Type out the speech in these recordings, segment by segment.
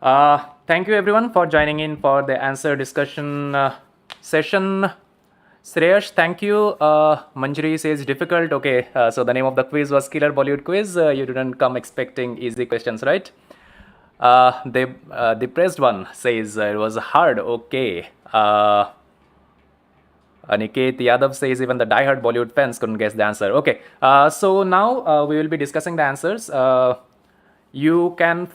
Thank you everyone for joining in for the answer discussion session. Sreyash, thank you. Manjari says difficult. Okay, so the name of the quiz was Killer Bollywood Quiz. You didn't come expecting easy questions, right? The depressed one says it was hard. Okay. Aniket Yadav says even the diehard Bollywood fans couldn't guess the answer. Okay, so now we will be discussing the answers. You can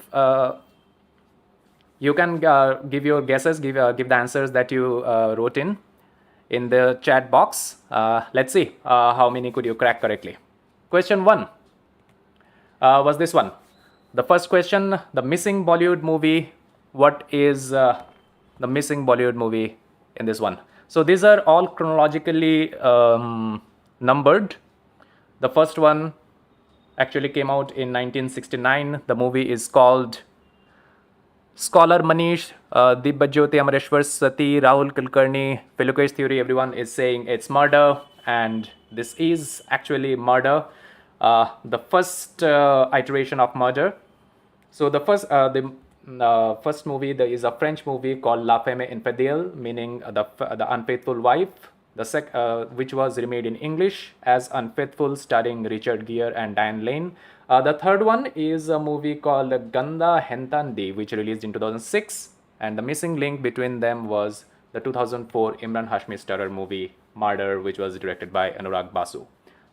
give your guesses, give the answers that you wrote in the chat box. Let's see how many could you crack correctly. Question 1 was this one. The first question: the missing Bollywood movie. What is the missing Bollywood movie in this one? So these are all chronologically numbered. The first one actually came out in 1969. The movie is called Scholar Manish, Dibbajyoti Amareshwar Sati, Rahul Kulkarni, Filokesh Theory, everyone is saying it's murder, and this is actually murder. The first iteration of murder. So the first movie is a French movie called La Femme Infidèle, meaning the unfaithful wife. Which was remade in English as Unfaithful, starring Richard Gere and Diane Lane. The third one is a movie called Ganda Hentandi, which released in 2006, and the missing link between them was the 2004 Imran Hashmi starrer movie Murder, which was directed by Anurag Basu.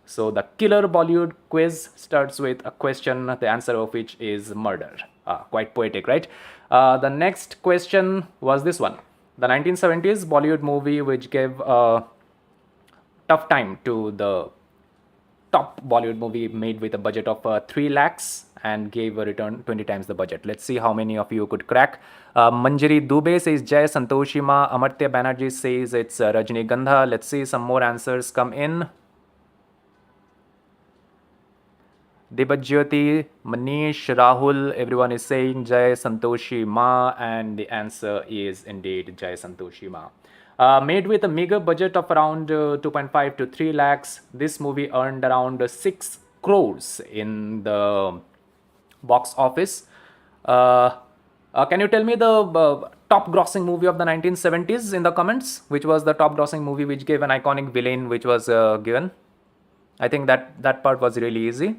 So the Killer Bollywood Quiz starts with a question, the answer of which is murder. Quite poetic, right? The next question was this one. The 1970s Bollywood movie which gave a tough time to the top Bollywood movie made with a budget of 3 lakhs and gave a return 20 times the budget. Let's see how many of you could crack. Manjari Dubey says Jai Santoshima. Amartya Banerjee says it's Rajni Gandha. Let's see some more answers come in. Dibajyoti, Manish, Rahul, everyone is saying Jai Santoshi Ma, and the answer is indeed Jai Santoshi Ma. Made with a meager budget of around 2.5 to 3 lakhs, this movie earned around 6 crores in the box office. Can you tell me the top grossing movie of the 1970s in the comments? Which was the top grossing movie which gave an iconic villain which was given? I think that part was really easy.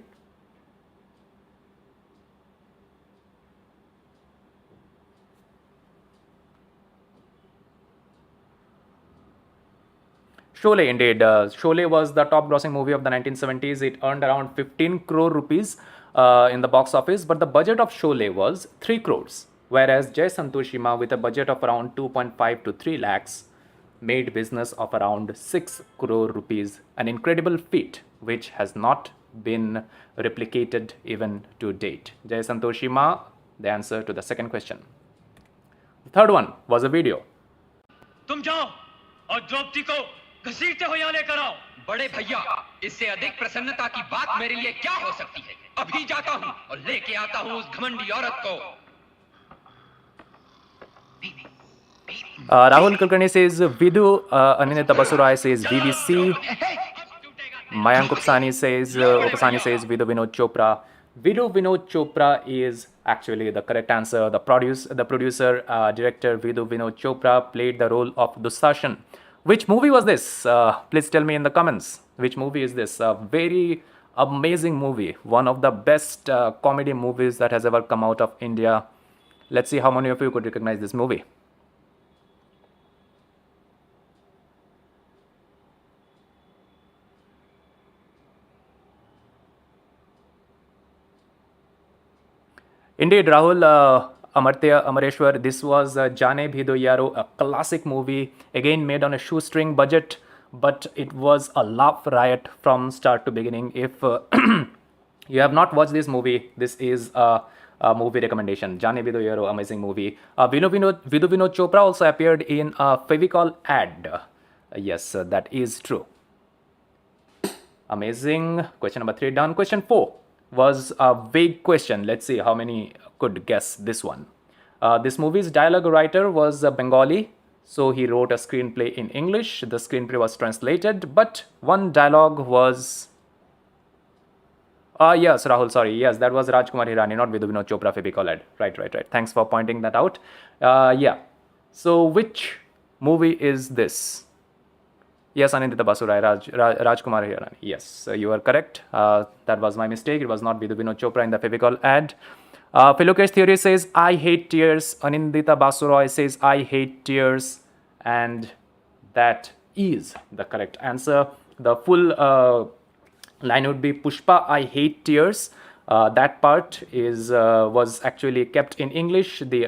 Sholay, indeed. Sholay was the top grossing movie of the 1970s. It earned around 15 crore rupees in the box office, but the budget of Sholay was 3 crores, whereas Jai Santoshima, with a budget of around 2.5 to 3 lakhs, made business of around 6 crore rupees, an incredible feat which has not been replicated even to date. Jai Santoshima, the answer to the second question. The third one was a video. तुम जाओ और द्रौपदी को घसीटते हुए यहाँ लेकर आओ। बड़े भैया, इससे अधिक प्रसन्नता की बात मेरे लिए क्या हो सकती है? अभी जाता हूँ और लेके आता हूँ उस घमंडी औरत को। Rahul Kulkarni says Vidu, Aninita Basurai says VVC, Mayank Upasani says Vidu Vinod Chopra. Vidu Vinod Chopra is actually the correct answer. The producer, director Vidu Vinod Chopra played the role of Dusashan. Which movie was this? Please tell me in the comments. Which movie is this? A very amazing movie. One of the best comedy movies that has ever come out of India. Let's see how many of you could recognize this movie. Indeed, Rahul, Amartya Amareshwar, this was Jaane Bhi Do Yaro, a classic movie, again made on a shoestring budget, but it was a laugh riot from start to beginning. If you have not watched this movie, this is a movie recommendation. Jaane Bhi Do Yaro, amazing movie. Vidu Vinod Chopra also appeared in a Fevicol ad. Yes, that is true. Amazing. Question number 3 done. Question 4 was a vague question. Let's see how many could guess this one. This movie's dialogue writer was Bengali, so he wrote a screenplay in English. The screenplay was translated, but one dialogue was Yes, Rahul, sorry. Yes, that was Rajkumar Hirani, not Vidhu Vinod Chopra Fevicol ad. Right. Thanks for pointing that out. Yeah. So, which movie is this? Yes, Anindita Basurai, Rajkumar Hirani. Yes, you are correct. That was my mistake. It was not Vidhu Vinod Chopra in the Fevicol ad. Philokesh Theory says, I hate tears. Anindita Basurai says, I hate tears. And that is the correct answer. The full line would be Pushpa, I hate tears. That part is was actually kept in English. The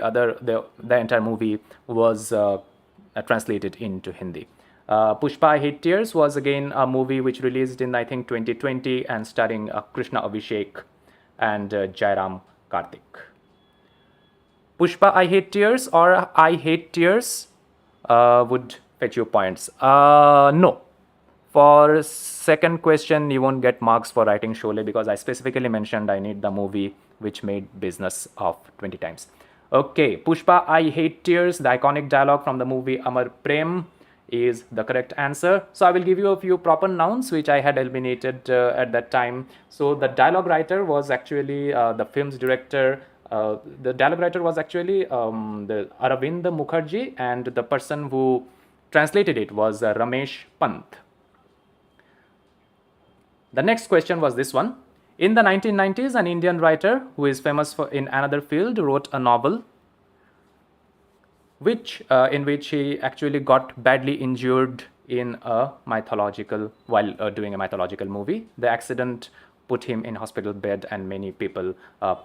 entire movie was translated into Hindi. Pushpa, I Hate Tears was again a movie which released in I think 2020 and starring Krishna Abhishek and Jairam Karthik. Pushpa, I Hate Tears or I Hate Tears would fetch you points. No. For second question, you won't get marks for writing Sholay because I specifically mentioned I need the movie which made business of 20 times. Okay, Pushpa, I Hate Tears, the iconic dialogue from the movie Amar Prem is the correct answer. So I will give you a few proper nouns which I had eliminated at that time. So the dialogue writer was actually the film's director. The dialogue writer was actually the Aravind Mukherjee, and the person who translated it was Ramesh Pant. The next question was this one. In the 1990s, an Indian writer who is famous in another field wrote a novel in which he actually got badly injured in a mythological while doing a mythological movie. The accident put him in hospital bed and many people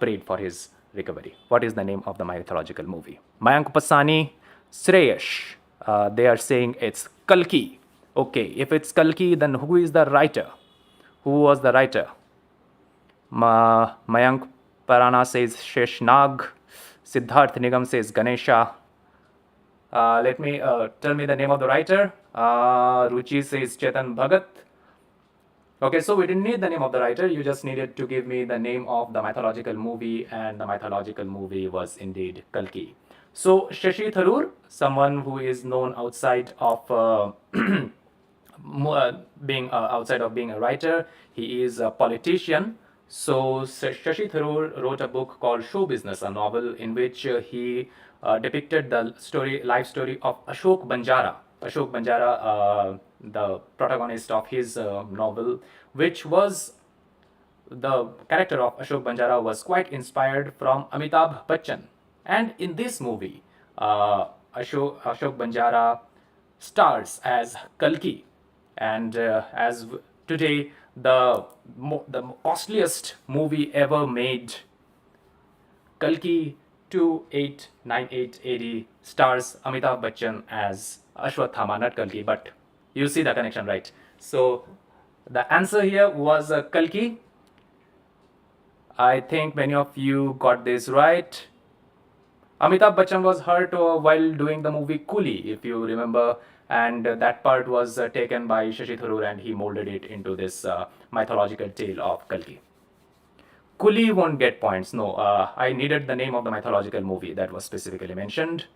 prayed for his recovery. What is the name of the mythological movie? Mayank Pasani, Shreyash. They are saying it's Kalki. Okay, if it's Kalki, then who is the writer? Who was the writer? Mayank Parana says Sheshnag. Siddharth Nigam says Ganesha. Let me tell me the name of the writer. Ruchi says Chetan Bhagat. Okay, so we didn't need the name of the writer. You just needed to give me the name of the mythological movie, and the mythological movie was indeed Kalki. So Shashi Tharoor, someone who is known outside of being a writer, he is a politician. So Shashi Tharoor wrote a book called Show Business, a novel in which he depicted the life story of Ashok Banjara. Ashok Banjara, the protagonist of his novel, which was the character of Ashok Banjara was quite inspired from Amitabh Bachchan. And in this movie, Ashok Banjara stars as Kalki. And as today, the costliest movie ever made, Kalki 2898 AD, stars Amitabh Bachchan as Ashwathama, not Kalki, but you see the connection, right? So the answer here was Kalki. I think many of you got this right. Amitabh Bachchan was hurt while doing the movie Coolie, if you remember, and that part was taken by Shashi Tharoor and he molded it into this mythological tale of Kalki. Coolie won't get points. No, I needed the name of the mythological movie that was specifically mentioned.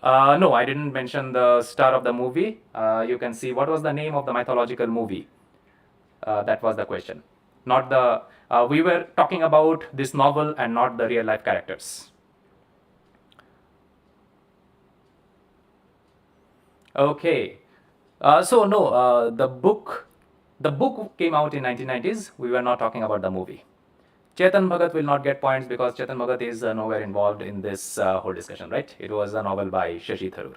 No, I didn't mention the star of the movie. You can see what was the name of the mythological movie. That was the question. Not the. We were talking about this novel and not the real life characters. Okay. So no, the book came out in 1990s. We were not talking about the movie. Chetan Bhagat will not get points because Chetan Bhagat is nowhere involved in this whole discussion, right? It was a novel by Shashi Tharoor.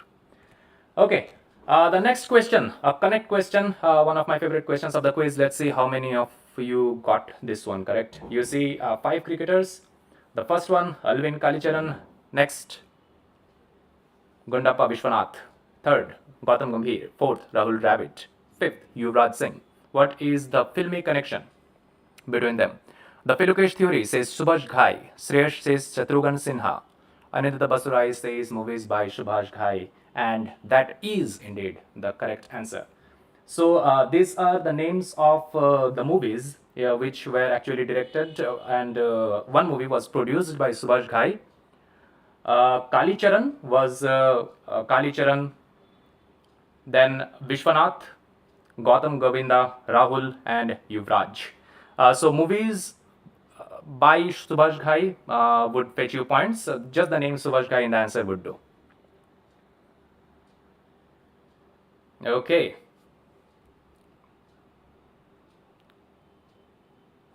Okay. The next question, a connect question, one of my favorite questions of the quiz. Let's see how many of you got this one correct. You see 5 cricketers. The first one, Alvin Kalicharan. Next, Gundappa Vishwanath. Third, Gautam Gambhir. Fourth, Rahul Dravid. Fifth, Yuvraj Singh. What is the filmy connection between them? The Philokesh theory says Subhash Ghai. Shreyash says Shatrughan Sinha. Anindita Basurai says movies by Subhash Ghai. And that is indeed the correct answer. So these are the names of the movies which were actually directed, and one movie was produced by Subhash Ghai. Kali Charan, then Vishwanath, Gautam, Govinda, Rahul, and Yuvraj. So movies by Subhash Ghai would fetch you points. Just the name Subhash Ghai in the answer would do. Okay.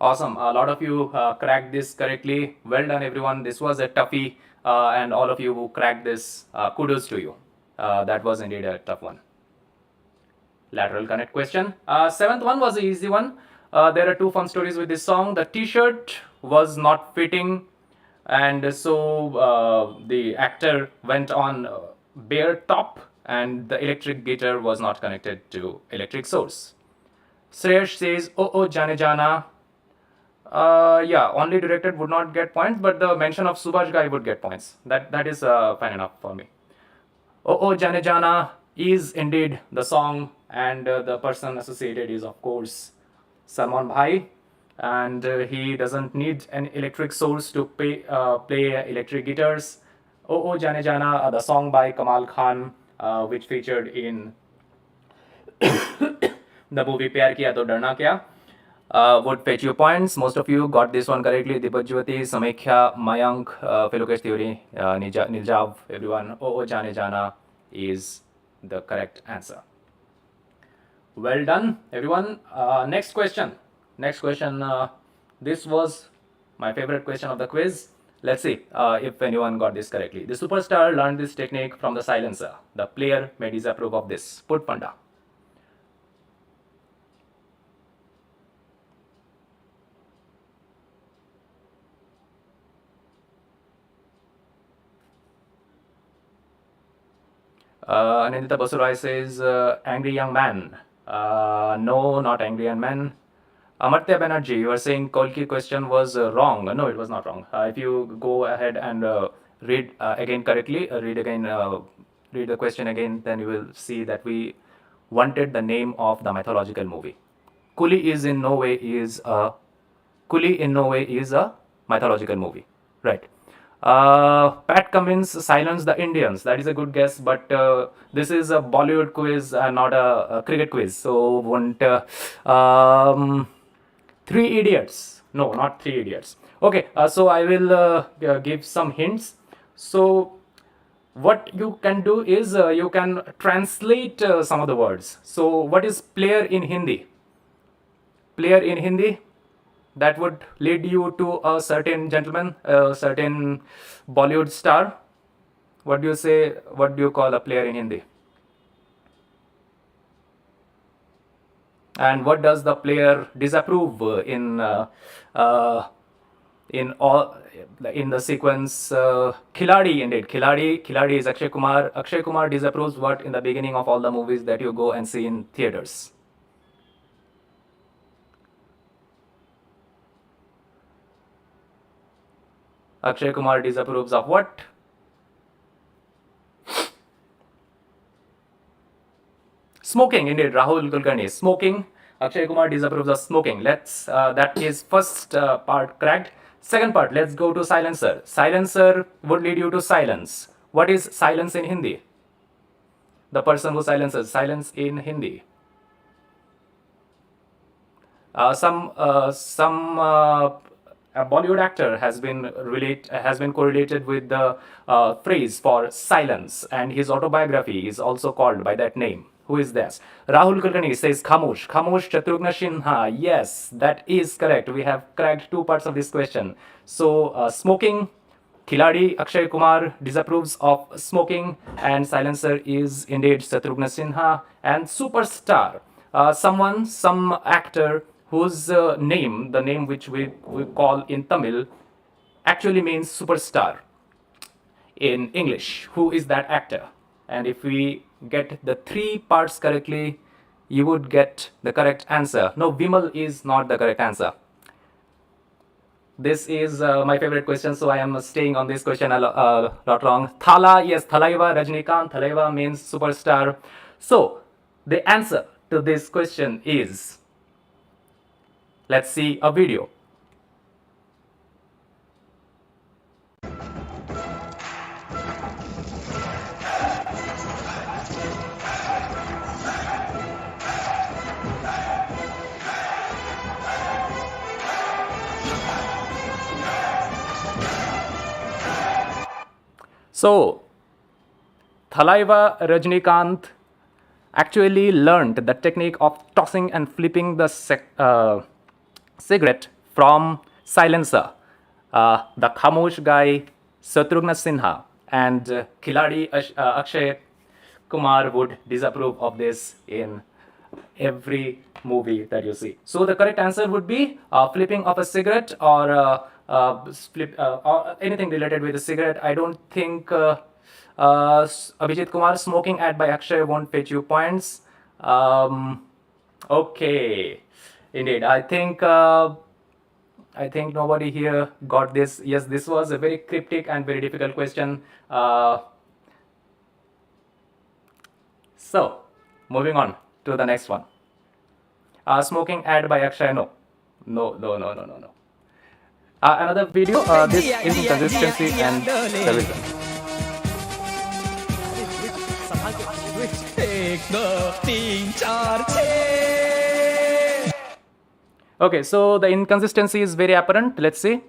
Awesome. A lot of you cracked this correctly. Well done, everyone. This was a toughie, and all of you who cracked this, kudos to you. That was indeed a tough one. Lateral connect question. Seventh one was the easy one. There are two fun stories with this song. The t-shirt was not fitting, and so the actor went on bare top, and the electric guitar was not connected to electric source. Sresh says, "Oh oh Jane Jana." Yeah, only directed would not get points, but the mention of Subhash Ghai would get points. That is fine enough for me. Oh oh Jane Jana is indeed the song, and the person associated is of course Salman Bhai, and he doesn't need an electric source to play electric guitars. Oh oh Jane Jana, the song by Kamal Khan, which featured in the movie Pyar Kiya To Darna Kya, would fetch you points. Most of you got this one correctly. Dipajwati, Samekhya, Mayank, Felokesh Theory, Niljav, everyone. Oh Jane Jana is the correct answer. Well done, everyone. Next question. This was my favorite question of the quiz. Let's see if anyone got this correctly. The superstar learned this technique from the silencer. The player may disapprove of this. Put Panda. Anindita Basurai says, angry young man. No, not angry young man. Amartya Banerjee, you are saying Kolki question was wrong. No, it was not wrong. If you go ahead and read again correctly, read the question again, then you will see that we wanted the name of the mythological movie. Kuli in no way is a mythological movie, right? Pat Cummins, Silence the Indians. That is a good guess, but this is a Bollywood quiz, not a cricket quiz. So won't Three Idiots? No, not Three Idiots. Okay, so I will give some hints. So what you can do is you can translate some of the words. So what is player in Hindi? Player in Hindi? That would lead you to a certain gentleman, a certain Bollywood star. What do you say? What do you call a player in Hindi? And what does the player disapprove in the sequence? Khiladi, indeed. Khiladi is Akshay Kumar. Akshay Kumar disapproves what in the beginning of all the movies that you go and see in theaters? Akshay Kumar disapproves of what? Smoking, indeed. Rahul Kulkarni. Smoking. Akshay Kumar disapproves of smoking. That is first part correct. Second part, let's go to silencer. Silencer would lead you to silence. What is silence in Hindi? The person who silences. Silence in Hindi. Some a Bollywood actor has been correlated with the phrase for silence, and his autobiography is also called by that name. Who is this? Rahul Kulkarni says Khamosh. Khamosh Shatrugna Sinha. Yes, that is correct. We have cracked two parts of this question. So smoking, Khiladi Akshay Kumar disapproves of smoking, and silencer is indeed Shatrugna Sinha. And superstar, some actor whose name, the name which we call in Tamil, actually means superstar in English. Who is that actor? And if we get the three parts correctly, you would get the correct answer. No, Vimal is not the correct answer. This is my favorite question, so I am staying on this question a lot long. Thala, yes, Thalaiva, Rajnikant. Thalaiva means superstar. So the answer to this question is, let's see a video. So Thalaiva Rajnikant actually learned the technique of tossing and flipping the cigarette from silencer. The Khamosh guy Shatrugna Sinha and Khiladi Akshay Kumar would disapprove of this in every movie that you see. So the correct answer would be flipping of a cigarette or or anything related with a cigarette. I don't think Abhijit Kumar, smoking ad by Akshay won't fetch you points. Okay, indeed. I think nobody here got this. Yes, this was a very cryptic and very difficult question. So, moving on to the next one. Smoking ad by Akshay, no. No. Another video, this inconsistency and the reason. Okay, so the inconsistency is very apparent. Let's see.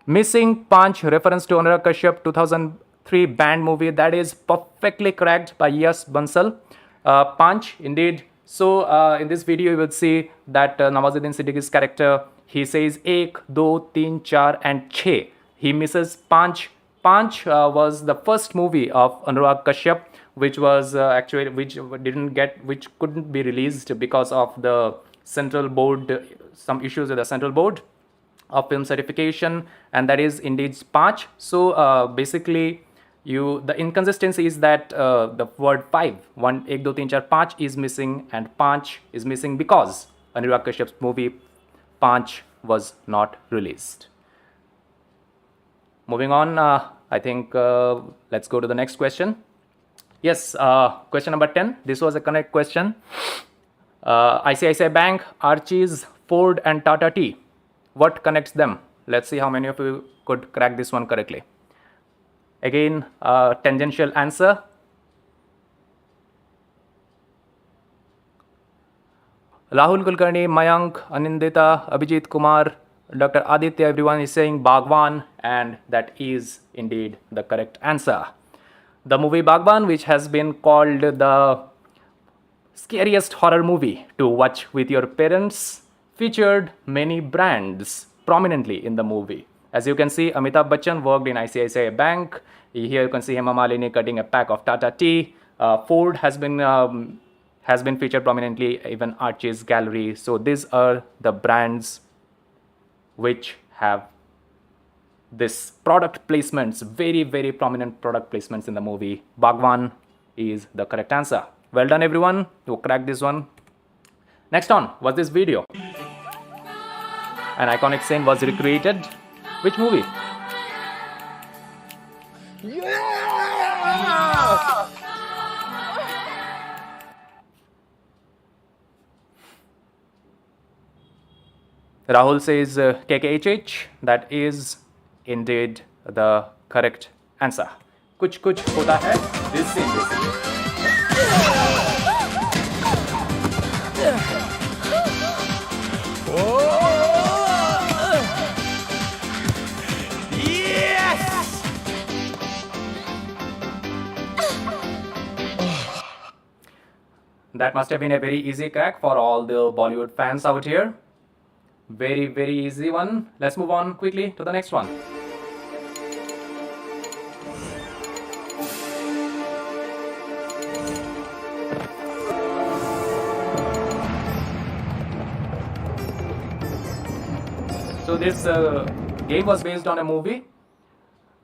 Missing Punch reference to Anurag Kashyap 2003 band movie. That is perfectly correct by Yash Bansal. Punch, indeed. So in this video, you will see that Nawazuddin Siddiqui's character, he says ek, do, teen, char, and che. He misses Punch. Punch was the first movie of Anurag Kashyap, which was which couldn't be released because of the central board, some issues with the central board of film certification, and that is indeed Punch. So basically, the inconsistency is that the word 5, 1, 1, 2, 3, 4, 5 is missing, and Punch is missing because Anurag Kashyap's movie Punch was not released. Moving on, I think let's go to the next question. Yes, question number 10. This was a correct question. ICICI Bank, Archie's, Ford, and Tata Tea. What connects them? Let's see how many of you could crack this one correctly. Again, tangential answer. Rahul Kulkarni, Mayank, Anindita, Abhijit Kumar, Dr. Aditya, everyone is saying Bhagwan, and that is indeed the correct answer. The movie Bhagwan, which has been called the scariest horror movie to watch with your parents, featured many brands prominently in the movie. As you can see, Amitabh Bachchan worked in ICICI Bank. Here you can see Hema Malini cutting a pack of Tata Tea. Ford has been featured prominently, even Archie's Gallery. So these are the brands which have this product placements, very, very prominent product placements in the movie. Bhagwan is the correct answer. Well done, everyone who cracked this one. Next on was this video. An iconic scene was recreated. Which movie? Yeah! Rahul says KKHH. That is indeed the correct answer. Kuch kuch hota hai. This scene basically. That must have been a very easy crack for all the Bollywood fans out here. Very, very easy one. Let's move on quickly to the next one. So this game was based on a movie.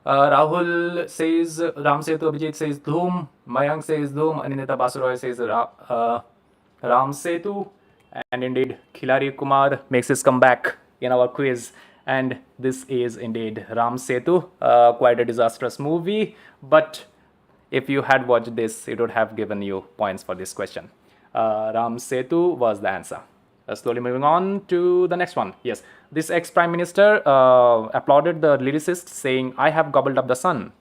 Rahul says Ram Setu, Abhijit says Dhoom, Mayank says Dhoom, Anindita Basuroy says Ram Setu, and indeed Khilari Kumar makes his comeback in our quiz, and this is indeed Ram Setu. Quite a disastrous movie, but if you had watched this, it would have given you points for this question. Ram Setu was the answer. Slowly moving on to the next one. Yes, this ex-prime minister applauded the lyricist saying, "I have gobbled up the sun."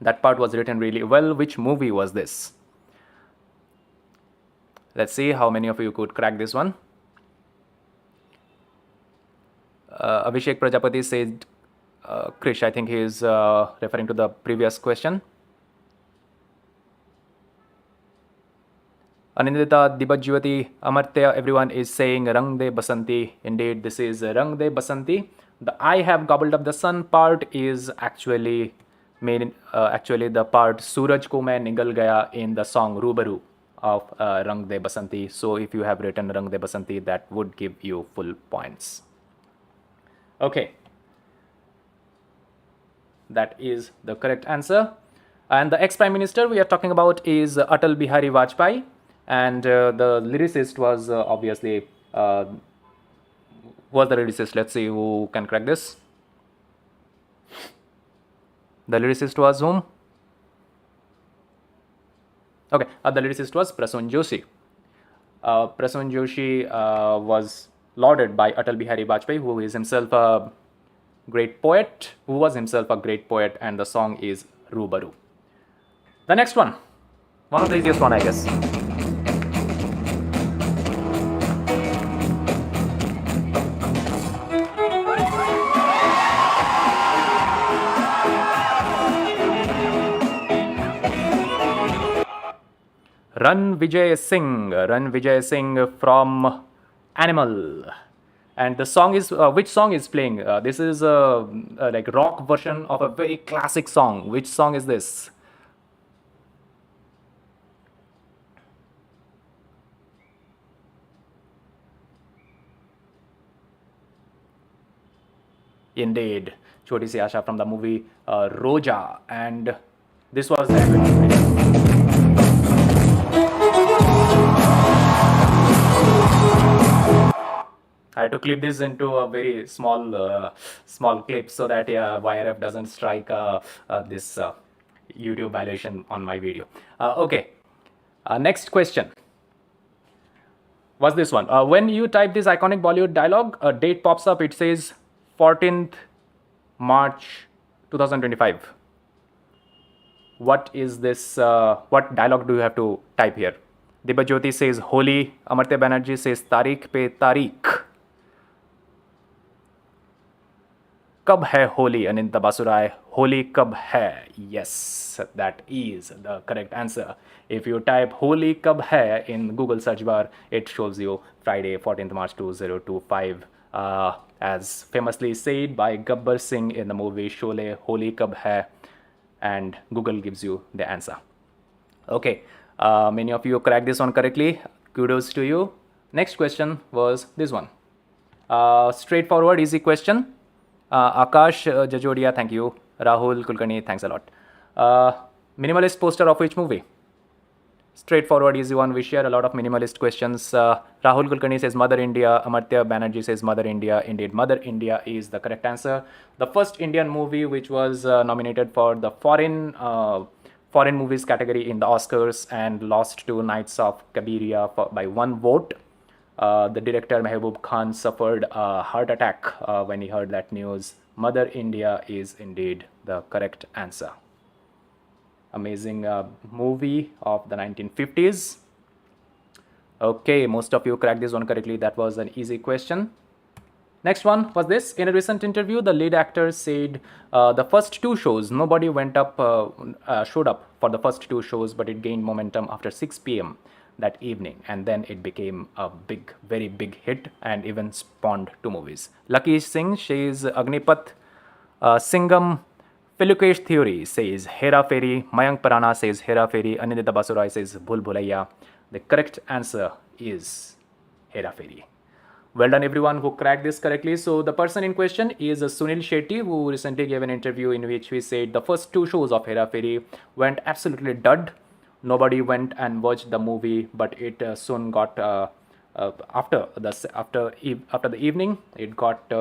That part was written really well. Which movie was this? Let's see how many of you could crack this one. Abhishek Prajapati said Krish, I think he is referring to the previous question. Anindita, Dibajyavati, Amartya, everyone is saying Rang De Basanti. Indeed, this is Rang De Basanti. The I have gobbled up the sun part is actually actually the part Suraj ko main nigal gaya in the song Rubaru of Rang De Basanti. So if you have written Rang De Basanti, that would give you full points. Okay. That is the correct answer. And the ex-prime minister we are talking about is Atal Bihari Vajpayee. And the lyricist was obviously, was the lyricist? Let's see who can crack this. The lyricist was whom? Okay, the lyricist was Prasun Joshi. Prasun Joshi was lauded by Atal Bihari Vajpayee, who is himself a great poet, and the song is Rubaru. The next one of the easiest one, I guess. Run Vijay Singh from Animal. And the song is, which song is playing? This is a like rock version of a very classic song. Which song is this? Indeed, Choti Si Asha from the movie Roja. And this was I had to clip this into a very small clip so that YRF doesn't strike this YouTube violation on my video. Okay, next question was this one. When you type this iconic Bollywood dialogue, a date pops up. It says 14th March 2025. What is this? What dialogue do you have to type here? Dibajyoti says Holi. Amartya Banerjee says Tariq pe Tariq. Kab hai Holi? Ananta Basurai. Holi kab hai? Yes, that is the correct answer. If you type Holi kab hai in Google search bar, it shows you Friday, 14th March 2025. As famously said by Gabbar Singh in the movie Sholay, Holi kab hai? And Google gives you the answer. Okay, many of you cracked this one correctly. Kudos to you. Next question was this one. Straightforward, easy question. Akash Jajodia, thank you. Rahul Kulkarni, thanks a lot. Minimalist poster of which movie? Straightforward, easy one. We share a lot of minimalist questions. Rahul Kulkarni says Mother India. Amartya Banerjee says Mother India. Indeed, Mother India is the correct answer. The first Indian movie which was nominated for the foreign movies category in the Oscars and lost to Knights of Kabiria by one vote. The director Mehboob Khan suffered a heart attack when he heard that news. Mother India is indeed the correct answer. Amazing movie of the 1950s. Okay, most of you cracked this one correctly. That was an easy question. Next one was this. In a recent interview, the lead actor said the first two shows, nobody showed up for the first two shows, but it gained momentum after 6 p.m. that evening, and then it became a very big hit and even spawned 2 movies. Lucky Singh says Agnipath, Singham, Philukesh Theory says Hera Fairy, Mayank Parana says Hera Fairy, Anindita Basurai says Bhul Bhulaiya. The correct answer is Hera Fairy. Well done everyone who cracked this correctly. So the person in question is Sunil Shetty, who recently gave an interview in which he said the first 2 shows of Hera Fairy went absolutely dud. Nobody went and watched the movie, but it soon got after the evening, it got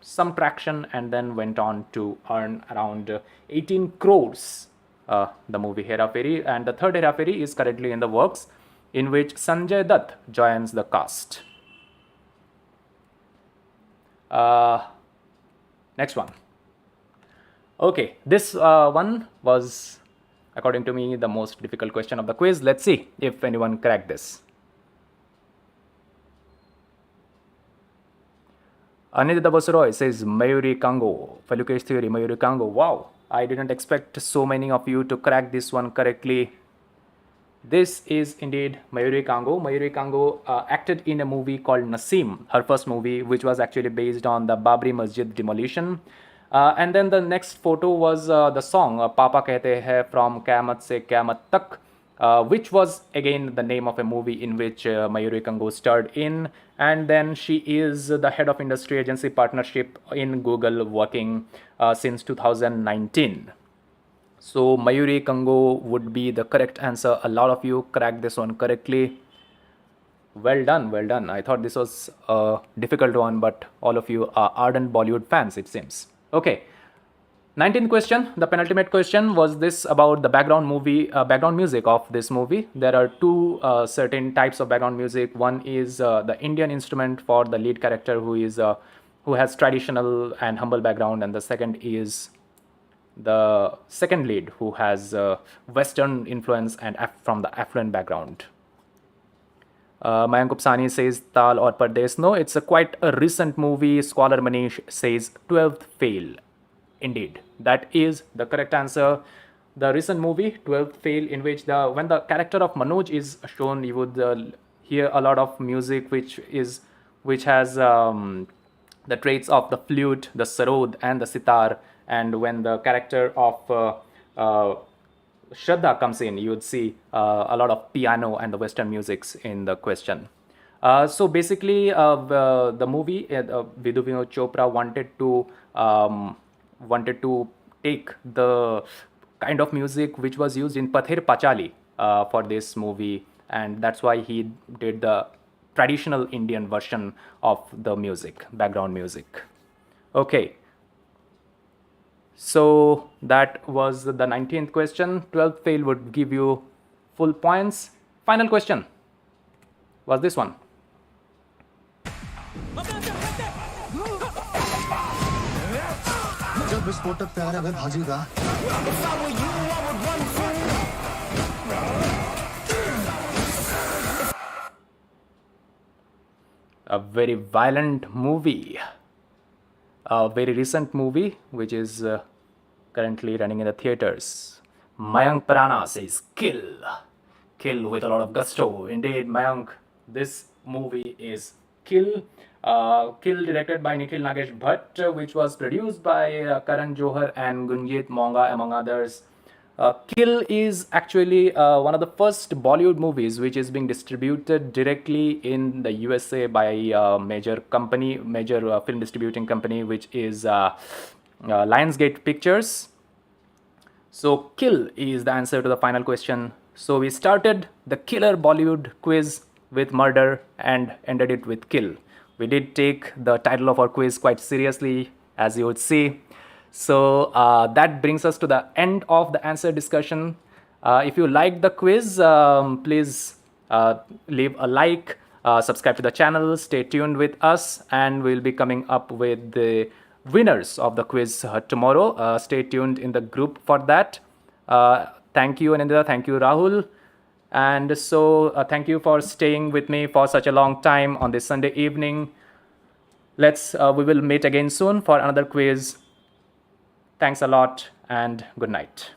some traction and then went on to earn around 18 crores. The movie Hera Fairy, and the third Hera Fairy is currently in the works, in which Sanjay Dutt joins the cast. Next one. Okay, this one was, according to me, the most difficult question of the quiz. Let's see if anyone cracked this. Anindita Basuroy says Mayuri Kango. Felukesh Theory, Mayuri Kango. Wow, I didn't expect so many of you to crack this one correctly. This is indeed Mayuri Kango. Mayuri Kango acted in a movie called Naseem, her first movie, which was actually based on the Babri Masjid demolition. And then the next photo was the song Papa Kehte Hai from Qyamat Se Qyamat Tak, which was again the name of a movie in which Mayuri Kango starred in. And then she is the head of industry agency partnership in Google, working since 2019. So Mayuri Kango would be the correct answer. A lot of you cracked this one correctly. Well done, well done. I thought this was a difficult one, but all of you are ardent Bollywood fans, it seems. Okay. 19th question, the penultimate question, was this about the background music of this movie. There are two certain types of background music. One is the Indian instrument for the lead character who has traditional and humble background, and the second is the second lead who has Western influence and from the affluent background. Mayank Upsani says Tal or Pardes. No, it's quite a recent movie. Scholar Manish says 12th Fail. Indeed, that is the correct answer. The recent movie 12th Fail, in which when the character of Manoj is shown, you would hear a lot of music which has the traits of the flute, the sarod, and the sitar. And when the character of Shraddha comes in, you would see a lot of piano and the Western musics in the question. So basically, the movie, Vidhu Vinod Chopra wanted to take the kind of music which was used in Pather Pachali for this movie, and that's why he did the traditional Indian version of the music, background music. Okay. So that was the 19th question. 12th fail would give you full points. Final question was this one. A very violent movie. A very recent movie which is currently running in the theaters. Mayank Prana says kill. Kill with a lot of gusto. Indeed, Mayank, this movie is Kill. Kill, directed by Nikhil Nagesh Bhatt, which was produced by Karan Johar and Gunjit Monga, among others. Kill is actually one of the first Bollywood movies which is being distributed directly in the USA by a major film distributing company, which is Lionsgate Pictures. So Kill is the answer to the final question. So we started the Killer Bollywood Quiz with murder and ended it with kill. We did take the title of our quiz quite seriously, as you would see. So that brings us to the end of the answer discussion. If you liked the quiz, please leave a like, subscribe to the channel, stay tuned with us, and we'll be coming up with the winners of the quiz tomorrow. Stay tuned in the group for that. Thank you, Anindita. Thank you, Rahul. And so thank you for staying with me for such a long time on this Sunday evening. We will meet again soon for another quiz. Thanks a lot and good night.